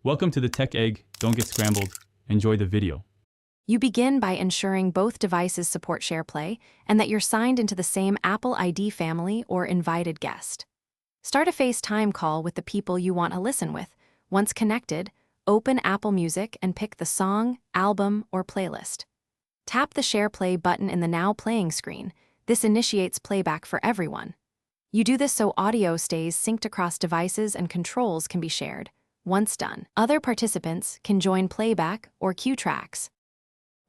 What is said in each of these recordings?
Welcome to the Tech Egg. Don't get scrambled. Enjoy the video. You begin by ensuring both devices support SharePlay and that you're signed into the same Apple ID family or invited guest. Start a FaceTime call with the people you want to listen with. Once connected, open Apple Music and pick the song, album, or playlist. Tap the SharePlay button in the Now Playing screen. This initiates playback for everyone. You do this so audio stays synced across devices and controls can be shared. Once done, other participants can join playback or cue tracks.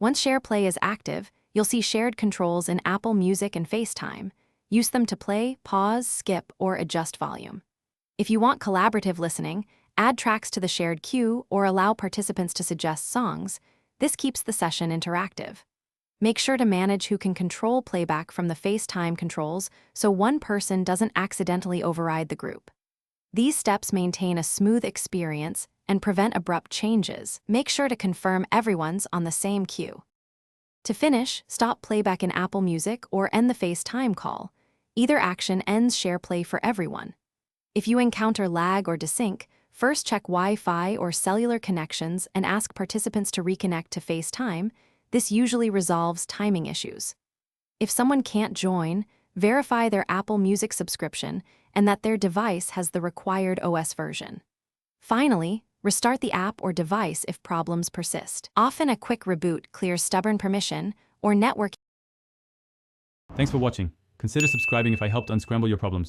Once SharePlay is active, you'll see shared controls in Apple Music and FaceTime. Use them to play, pause, skip, or adjust volume. If you want collaborative listening, add tracks to the shared queue or allow participants to suggest songs. This keeps the session interactive. Make sure to manage who can control playback from the FaceTime controls so one person doesn't accidentally override the group. These steps maintain a smooth experience and prevent abrupt changes. Make sure to confirm everyone's on the same queue. To finish, stop playback in Apple Music or end the FaceTime call. Either action ends SharePlay for everyone. If you encounter lag or desync, first check Wi-Fi or cellular connections and ask participants to reconnect to FaceTime. This usually resolves timing issues. If someone can't join, verify their Apple Music subscription and that their device has the required OS version. Finally, restart the app or device if problems persist. Often a quick reboot clears stubborn permission or network. Thanks for watching. Consider subscribing if I helped unscramble your problems.